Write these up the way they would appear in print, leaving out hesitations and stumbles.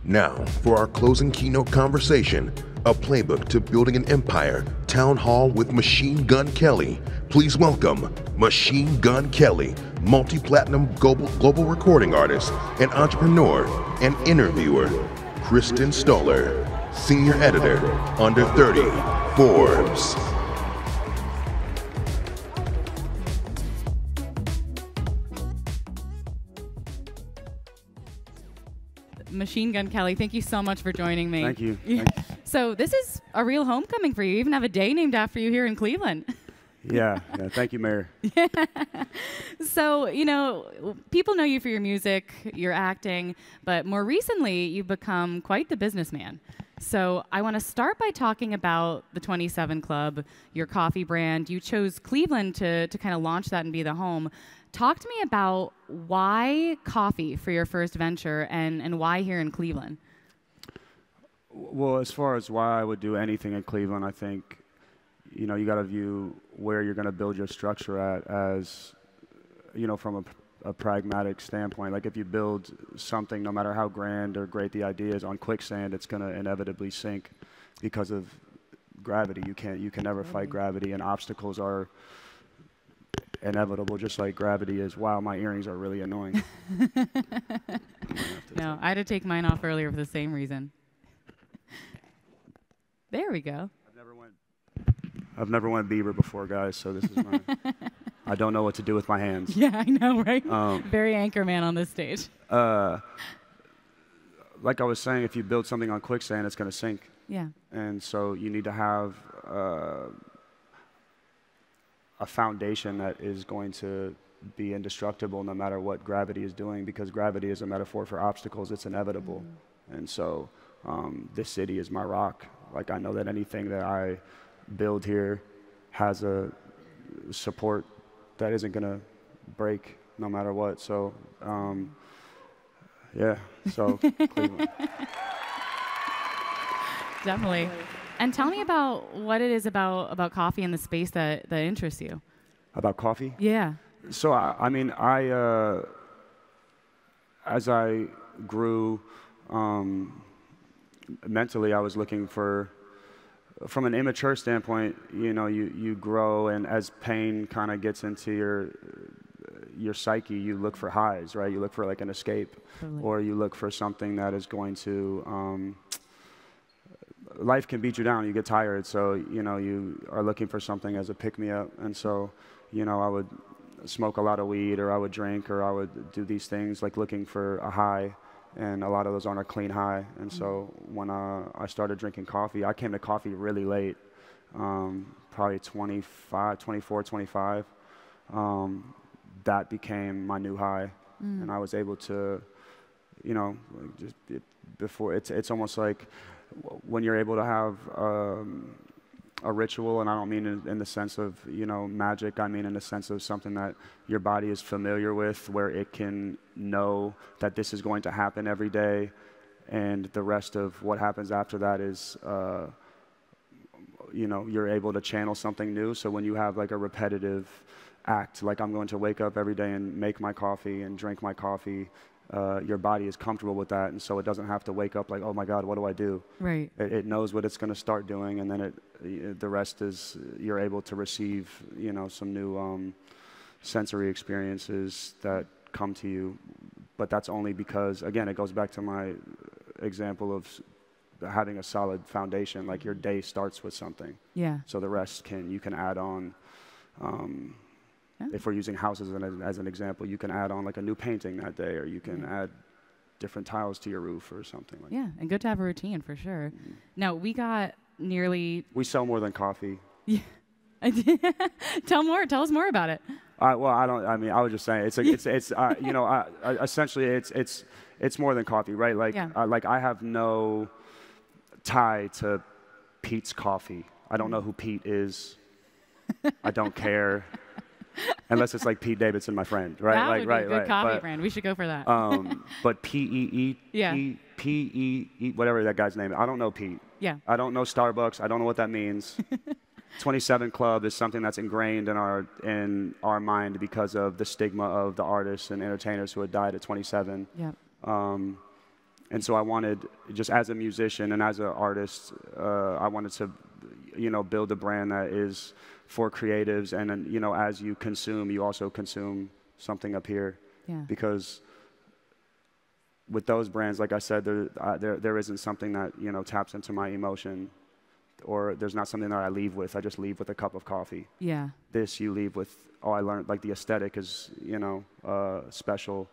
Now, for our closing keynote conversation, a playbook to building an empire, Town Hall with Machine Gun Kelly. Please welcome Machine Gun Kelly, multi-platinum global recording artist, and entrepreneur and interviewer, Kristen Stoller, senior editor, Under 30, Forbes. Machine Gun Kelly, thank you so much for joining me. Thank you. So this is a real homecoming for you. You even have a day named after you here in Cleveland. Yeah, thank you, Mayor. So, you know, people know you for your music, your acting, but more recently, you've become quite the businessman. So I want to start by talking about the 27 Club, your coffee brand. You chose Cleveland to kind of launch that and be the home. Talk to me about why coffee for your first venture and why here in Cleveland? Well, as far as why I would do anything in Cleveland, I think, you know, you got to view where you're going to build your structure at as, you know, from a pragmatic standpoint. Like if you build something, no matter how grand or great the idea is, on quicksand, it's going to inevitably sink because of gravity. You can never fight gravity, and obstacles are inevitable, just like gravity is. Wow, my earrings are really annoying. No, I had to take mine off earlier for the same reason. There we go. I've never went Bieber before, guys, so this is my... I don't know what to do with my hands. Yeah, I know, right? Very anchor man on this stage. Like I was saying, if you build something on quicksand, it's going to sink. Yeah. And so you need to have a foundation that is going to be indestructible no matter what gravity is doing, because gravity is a metaphor for obstacles. It's inevitable. And so this city is my rock. Like, I know that anything that I build here has a support that isn't going to break no matter what. So, yeah, so Cleveland. Definitely. And tell me about what it is about coffee in the space that interests you. About coffee? Yeah. So, I mean, as I grew mentally, I was looking for, from an immature standpoint, you know, you grow, and as pain kind of gets into your psyche, you look for highs, right? You look for like an escape, or you look for something that is going to, life can beat you down, you get tired, so, you know, you are looking for something as a pick-me-up. And so, you know, I would smoke a lot of weed, or I would drink, or I would do these things like looking for a high. And a lot of those aren't a clean high. And so when I started drinking coffee, I came to coffee really late, probably 24, 25. That became my new high. And I was able to, you know, before, it's almost like when you're able to have a ritual, and I don't mean in the sense of, you know, magic, I mean in the sense of something that your body is familiar with, where it can know that this is going to happen every day, and the rest of what happens after that is, you know, you're able to channel something new. So when you have like a repetitive act, like I'm going to wake up every day and make my coffee and drink my coffee, your body is comfortable with that, and so it doesn't have to wake up like, oh my God, what do I do? Right. It knows what it's going to start doing, and then the rest is you're able to receive, you know, some new sensory experiences that come to you. But that's only because, again, it goes back to my example of having a solid foundation. Like your day starts with something. Yeah. So the rest you can add on. If we're using houses as an example, you can add on like a new painting that day, or you can add different tiles to your roof or something like that. Yeah, and good to have a routine for sure. Now, we sell more than coffee. Yeah. Tell us more about it. Well, I was just saying, you know, essentially it's more than coffee, right? Like, like I have no tie to Pete's Coffee. I don't know who Pete is. I don't care. Unless it's like Pete Davidson, my friend, right? That like, would be a good coffee brand. We should go for that. But P-E-E, whatever that guy's name is. I don't know Pete. Yeah. I don't know Starbucks. I don't know what that means. 27 Club is something that's ingrained in our mind because of the stigma of the artists and entertainers who had died at 27. Yeah. And so I wanted, just as a musician and as an artist, I wanted to, build a brand that is for creatives. And then, as you consume, you also consume something up here. Yeah. Because with those brands, like I said, there isn't something that, taps into my emotion, or there's not something that I leave with. I just leave with a cup of coffee. Yeah. This, you leave with, I learned, like, the aesthetic is, special.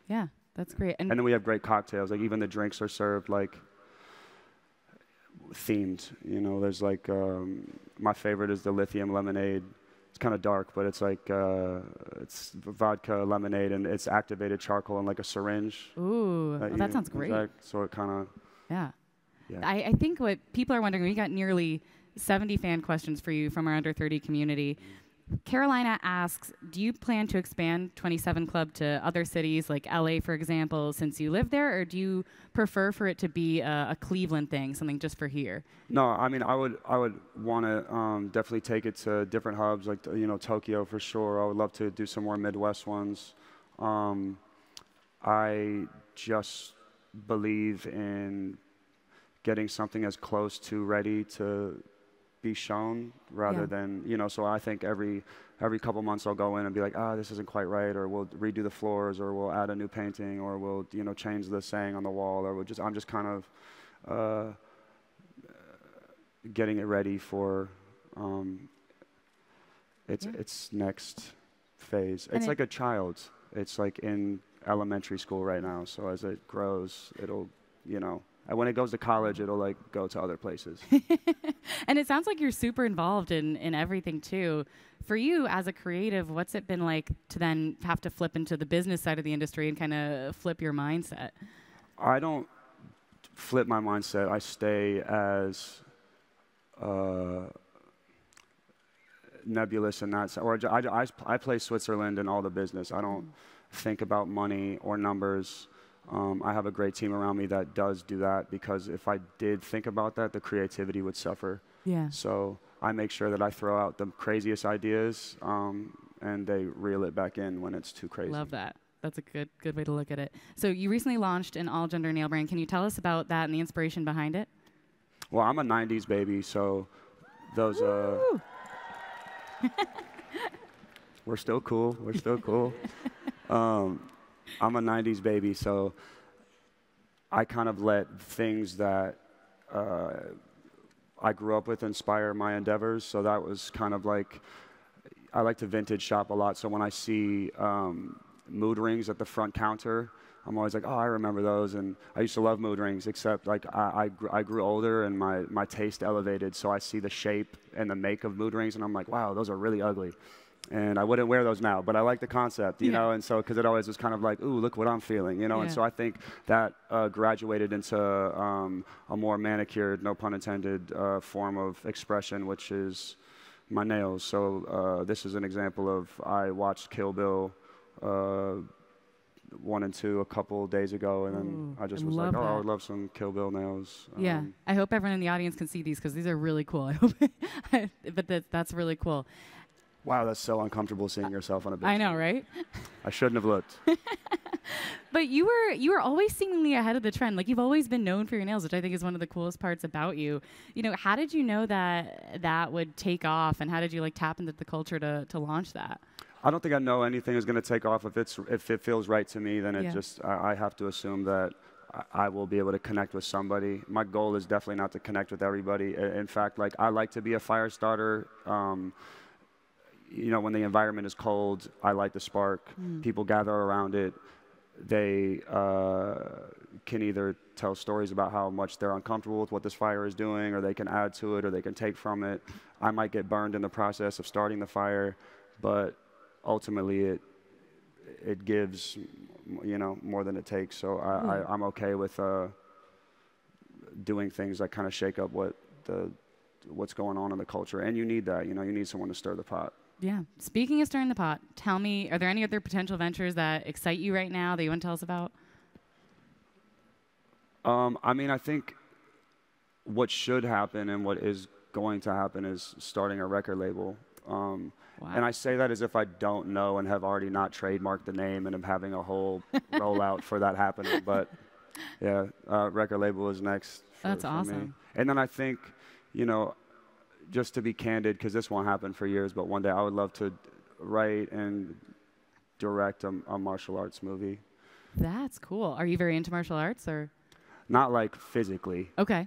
Yeah, that's great. And then we have great cocktails. Like, even the drinks are served, like, themed. There's, like, my favorite is the lithium lemonade. It's kind of dark, but it's like, it's vodka lemonade, and it's activated charcoal in, like, a syringe. Ooh, that sounds great. So it kind of... Yeah. Yeah. I think what people are wondering, we got nearly 70 fan questions for you from our under 30 community. Carolina asks, do you plan to expand 27 Club to other cities like LA, for example, since you live there, or do you prefer for it to be a Cleveland thing, something just for here? No, I mean, I would want to definitely take it to different hubs, like, Tokyo for sure. I would love to do some more Midwest ones. I just believe in getting something as close to ready to be shown rather than, so I think every couple months I'll go in and be like, this isn't quite right, or we'll redo the floors, or we'll add a new painting, or we'll, change the saying on the wall, or I'm just kind of getting it ready for its next phase. It's like a child. It's like in elementary school right now, so as it grows, it'll, and when it goes to college, it'll, like, go to other places. And it sounds like you're super involved in everything, too. For you, as a creative, what's it been like to then have to flip into the business side of the industry and kind of flip your mindset? I don't flip my mindset. I stay as nebulous in that. Or I play Switzerland in all the business. I don't think about money or numbers. I have a great team around me that does do that, because if I did think about that, the creativity would suffer. Yeah. So I make sure that I throw out the craziest ideas, and they reel it back in when it's too crazy. Love that. That's a good way to look at it. So you recently launched an all-gender nail brand. Can you tell us about that and the inspiration behind it? Well, I'm a 90s baby, so those... we're still cool. We're still cool. I'm a 90s baby, so I kind of let things that I grew up with inspire my endeavors. So that was kind of like, I like to vintage shop a lot. So when I see mood rings at the front counter, I'm always like, I remember those. And I used to love mood rings, except like I grew older and my taste elevated. So I see the shape and the make of mood rings, and I'm like, wow, those are really ugly. And I wouldn't wear those now, but I like the concept, you know, and so, because it always was kind of like, ooh, look what I'm feeling, and so I think that graduated into a more manicured, no pun intended, form of expression, which is my nails. So this is an example of, I watched Kill Bill 1 and 2 a couple days ago, and then I just was like, I would love some Kill Bill nails. Yeah, I hope everyone in the audience can see these, because these are really cool. I hope, but that's really cool. Wow, that's so uncomfortable seeing yourself on a big I know, right? I shouldn't have looked. But you were always seemingly ahead of the trend. Like, you've always been known for your nails, which I think is one of the coolest parts about you. How did you know that would take off, and how did you, like, tap into the culture to launch that? I don't think I know anything is going to take off. If it feels right to me, then I have to assume that I will be able to connect with somebody. My goal is definitely not to connect with everybody. In fact, like, I like to be a fire starter. When the environment is cold, I light the spark. People gather around it. They can either tell stories about how much they're uncomfortable with what this fire is doing, or they can add to it, or they can take from it. I might get burned in the process of starting the fire, but ultimately it gives, more than it takes. So I'm okay with doing things that kind of shake up what's going on in the culture. And you need that. You need someone to stir the pot. Yeah. Speaking of stirring the pot, tell me, are there any other potential ventures that excite you right now that you want to tell us about? I think what should happen and what is going to happen is starting a record label. Wow. And I say that as if I don't know and have already not trademarked the name and am having a whole rollout for that happening. But Yeah, record label is next. That's for awesome. Me. And then I think, you know, just to be candid, because this won't happen for years, but one day I would love to write and direct a martial arts movie. That's cool. Are you very into martial arts or? Not like physically. Okay.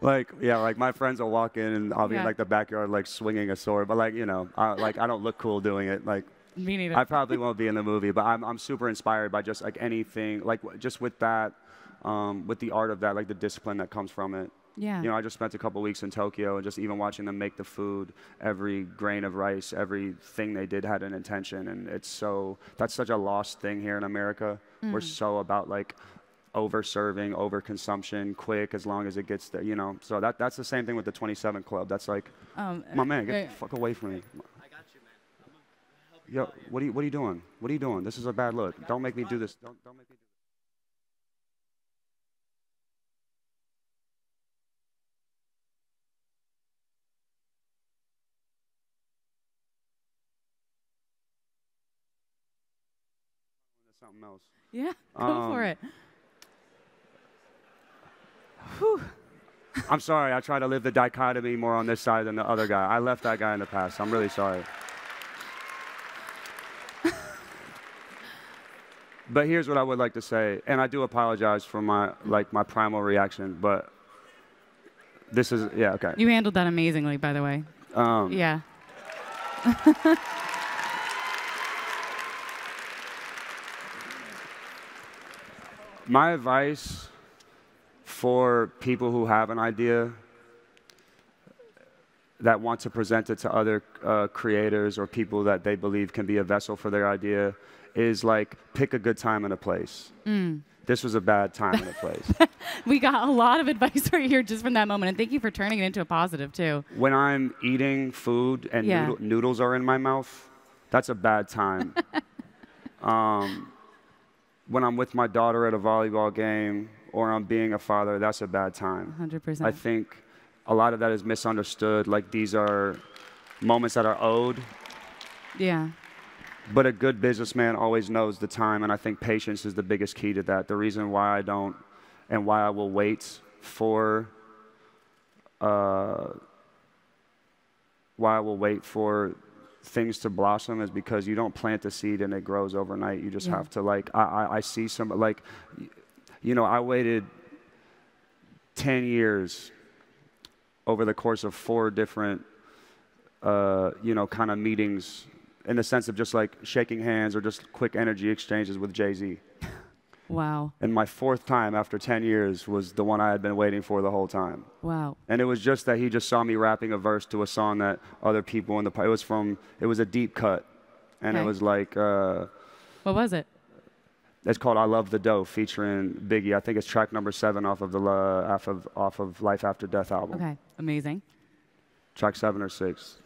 Like, yeah, like my friends will walk in and I'll be in like the backyard like swinging a sword, but like, you know, I don't look cool doing it. Like, Me neither. I probably won't be in the movie, but I'm super inspired by just like anything, like just with that, with the art of that, like the discipline that comes from it. Yeah. You know, I just spent a couple weeks in Tokyo and just even watching them make the food, every grain of rice, everything they did had an intention. And that's such a lost thing here in America. We're so about like over-serving, over-consumption, quick, as long as it gets there, you know. So that's the same thing with the 27 Club. That's like, my man, get the fuck away from me. I got you, man. I'm gonna Yo, what are you doing? What are you doing? This is a bad look. Don't make me do this. Don't make me do this. Something else. Yeah, go for it. Whew. I'm sorry. I try to live the dichotomy more on this side than the other guy. I left that guy in the past. I'm really sorry. But here's what I would like to say, and I do apologize for my primal reaction, but this is, yeah, okay. You handled that amazingly, by the way. Yeah. My advice for people who have an idea that want to present it to other creators or people that they believe can be a vessel for their idea is like pick a good time and a place. This was a bad time and a place. We got a lot of advice right here just from that moment, and thank you for turning it into a positive too. When I'm eating food and noodles are in my mouth, that's a bad time. When I'm with my daughter at a volleyball game or I'm being a father, that's a bad time. 100%. I think a lot of that is misunderstood. Like these are moments that are owed. Yeah. But a good businessman always knows the time, and I think patience is the biggest key to that. The reason why I don't and why I will wait for things to blossom is because you don't plant a seed and it grows overnight. You just have to, like, I see some, like, you know, I waited 10 years over the course of 4 different, you know, kind of meetings in the sense of just like shaking hands or just quick energy exchanges with Jay-Z. Wow. And my 4th time after 10 years was the one I had been waiting for the whole time. Wow. And it was just that he just saw me rapping a verse to a song that other people in the it was a deep cut. And it was like what was it? It's called I Love the Dough featuring Biggie. I think it's track number 7 off of the off of Life After Death album. Okay. Amazing. Track 7 or 6.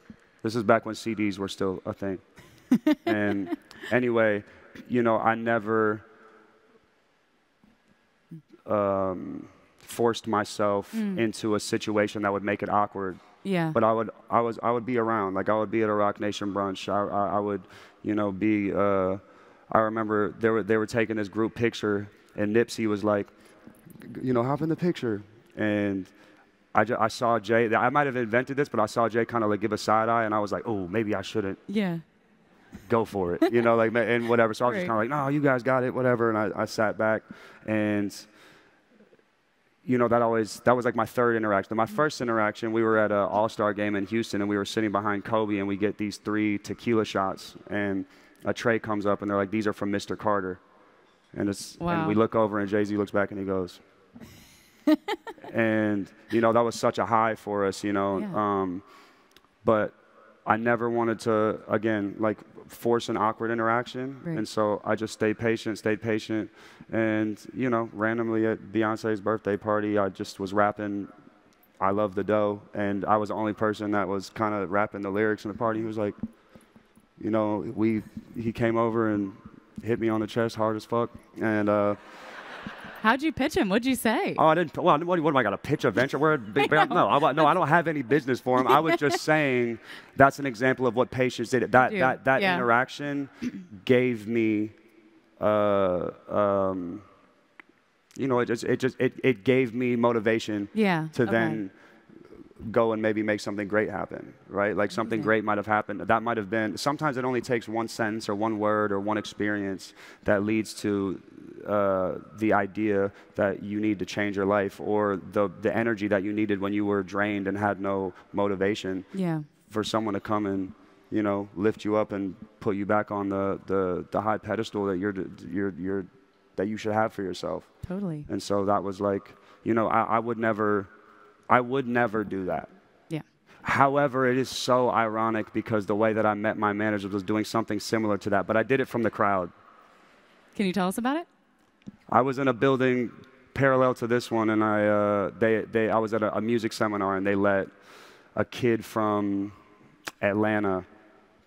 This is back when CDs were still a thing. And anyway, you know, I never forced myself into a situation that would make it awkward. Yeah. But I would be around. Like I would be at a Rock Nation brunch. I would, you know, be. I remember they were taking this group picture, and Nipsey was like, you know, hop in the picture, and I saw Jay. I might have invented this, but I saw Jay kind of like give a side eye, and I was like, oh, maybe I shouldn't. Yeah. Go for it, you know, like, and whatever. So I was just kind of like, no, you guys got it, whatever. And I sat back, and you know, that was like my 3rd interaction. My first interaction, we were at an All-Star game in Houston, and we were sitting behind Kobe, and we get these 3 tequila shots, and a tray comes up, and they're like, these are from Mr. Carter. And and we look over, and Jay-Z looks back, and he goes, and, you know, that was such a high for us, you know. Yeah. But I never wanted to, again, like, force an awkward interaction. Right. And so I just stayed patient. And, you know, randomly at Beyonce's birthday party, I just was rapping I Love the Dough. And I was the only person that was kind of rapping the lyrics in the party. He was like, you know, he came over and hit me on the chest hard as fuck. And how'd you pitch him? What'd you say? Oh, I didn't. Well, what am I got to pitch a venture? No, I don't have any business for him. I was just saying that's an example of what patience did. That interaction gave me you know, it gave me motivation to then go and maybe make something great happen, right? Like something great might have happened. That might have been, sometimes it only takes one sentence or one word or one experience that leads to the idea that you need to change your life, or the energy that you needed when you were drained and had no motivation. For someone to come and, you know, lift you up and put you back on the high pedestal that that you should have for yourself. Totally. And so that was like, you know, I would never do that. Yeah. However, it is so ironic because the way that I met my manager was doing something similar to that, but I did it from the crowd. Can you tell us about it? I was in a building parallel to this one, and I was at a music seminar, and they let a kid from Atlanta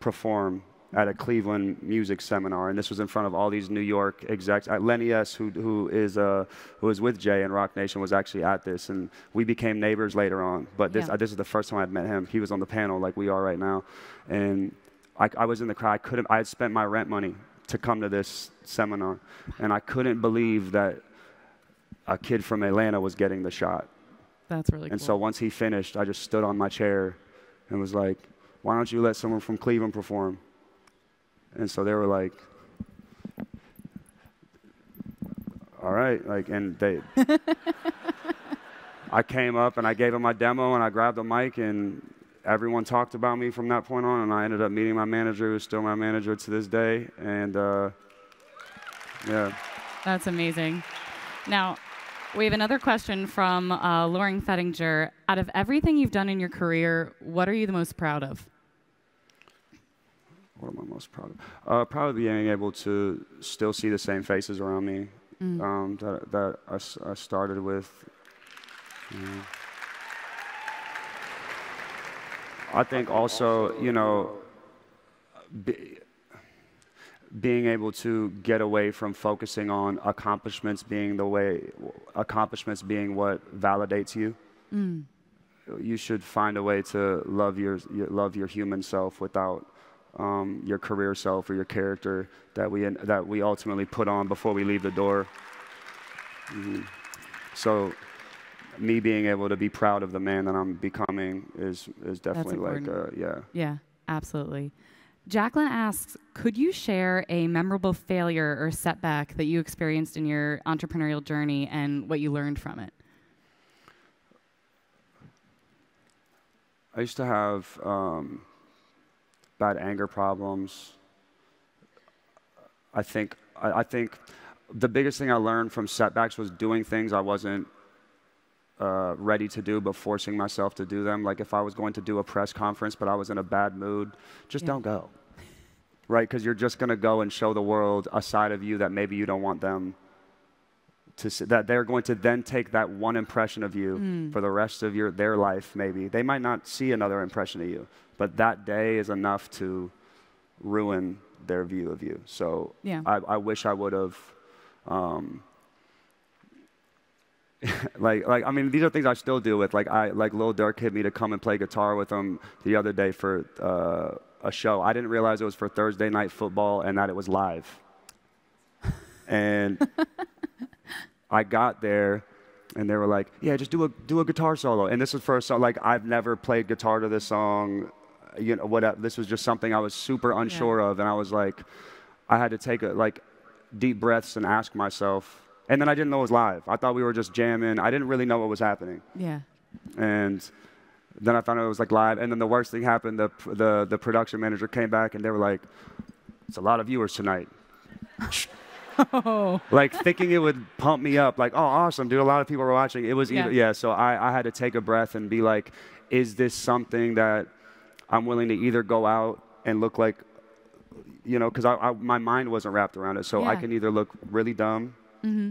perform at a Cleveland music seminar, and this was in front of all these New York execs. Lenny S., who is with Jay and Rock Nation, was actually at this, and we became neighbors later on. But this is the first time I'd met him. He was on the panel like we are right now, and I was in the crowd. I had spent my rent money to come to this seminar, and I couldn't believe that a kid from Atlanta was getting the shot. That's really cool. And so once he finished, I just stood on my chair and was like, "Why don't you let someone from Cleveland perform?" And so they were like, "All right," like, and I came up and I gave them my demo and I grabbed the mic, and everyone talked about me from that point on, and I ended up meeting my manager, who's still my manager to this day, and yeah. That's amazing. Now, we have another question from Lauren Fettinger. Out of everything you've done in your career, what are you the most proud of? What am I most proud of? Probably being able to still see the same faces around me that I started with. I think also, you know, being able to get away from focusing on accomplishments being what validates you. You should find a way to love your human self without your career self or your character that we ultimately put on before we leave the door. So me being able to be proud of the man that I'm becoming is definitely like, yeah. Yeah, absolutely. Jacqueline asks, could you share a memorable failure or setback that you experienced in your entrepreneurial journey and what you learned from it? I used to have bad anger problems. I think the biggest thing I learned from setbacks was doing things I wasn't ready to do, but forcing myself to do them. Like if I was going to do a press conference, but I was in a bad mood, just don't go, right? Because you're just going to go and show the world a side of you that maybe you don't want them to see, that they're going to then take that one impression of you for the rest of their life. Maybe they might not see another impression of you, but that day is enough to ruin their view of you. So I wish I would have. I mean, these are things I still deal with. Like Lil Durk hit me to come and play guitar with him the other day for a show. I didn't realize it was for Thursday Night Football and that it was live. And I got there, and they were like, "Yeah, just do a guitar solo." And this was for a song. Like I've never played guitar to this song. You know, whatever. This was just something I was super unsure of, and I was like, I had to take deep breaths and ask myself. And then I didn't know it was live. I thought we were just jamming. I didn't really know what was happening. Yeah. And then I found out it was like live. And then the worst thing happened. The production manager came back and they were like, "It's a lot of viewers tonight." Oh. Like thinking it would pump me up. Like, "Oh, awesome, dude! A lot of people were watching." It was So I had to take a breath and be like, "Is this something that I'm willing to either go out and look like, you know?" Because my mind wasn't wrapped around it. So I can either look really dumb.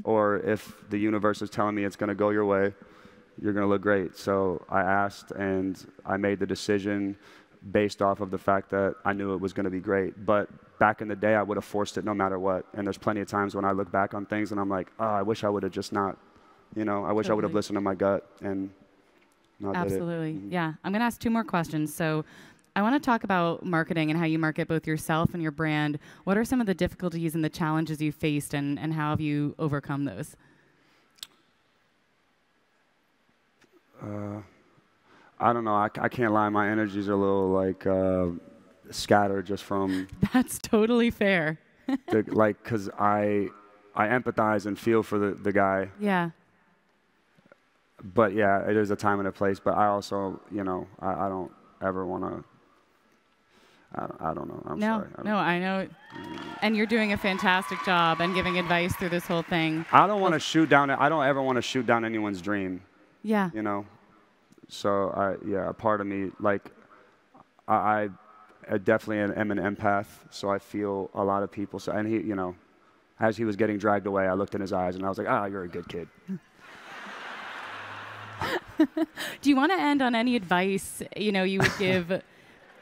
Or if the universe is telling me it's going to go your way, you're going to look great. So I asked, and I made the decision based off of the fact that I knew it was going to be great. But back in the day, I would have forced it no matter what. And there's plenty of times when I look back on things and I'm like, "Oh, I wish I would have just not, you know, I wish I would have listened to my gut and not did it." Absolutely. Yeah. I'm going to ask two more questions. So I want to talk about marketing and how you market both yourself and your brand. What are some of the difficulties and the challenges you faced, and how have you overcome those? I don't know. I can't lie. My energies are a little like scattered just from That's totally fair. because I empathize and feel for the guy. Yeah. But yeah, it is a time and a place. But I also, you know, I don't ever want to. I don't know. I'm sorry. I know. And you're doing a fantastic job and giving advice through this whole thing. I don't want to shoot down. I don't ever want to shoot down anyone's dream. Yeah. You know. So a part of me, like, I definitely am an empath. So I feel a lot of people. So, and he, you know, as he was getting dragged away, I looked in his eyes and I was like, you're a good kid. Do you want to end on any advice, you know, you would give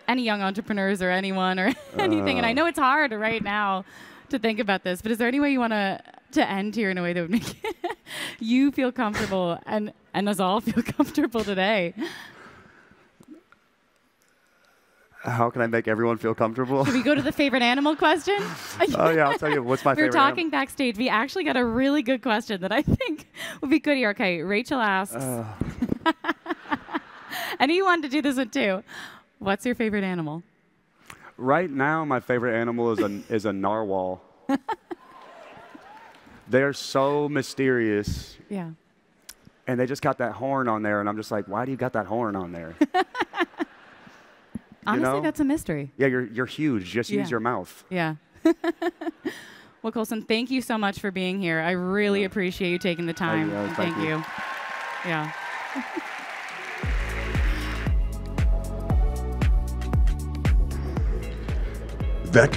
any young entrepreneurs or anyone or anything? And I know it's hard right now to think about this, but is there any way you want to end here in a way that would make you feel comfortable and us all feel comfortable today? How can I make everyone feel comfortable? Should we go to the favorite animal question? Oh, yeah, I'll tell you. What's my favorite We were talking backstage. We actually got a really good question that I think would be good here. Okay, Rachel asks, and you wanted to do this one too. What's your favorite animal? Right now, my favorite animal is a narwhal. They're so mysterious. Yeah. And they just got that horn on there, and I'm just like, why do you got that horn on there? Honestly, know? that's a mystery. Yeah, you're huge. Just use your mouth. Yeah. Well, Colson, thank you so much for being here. I really appreciate you taking the time. Thank you. Yeah.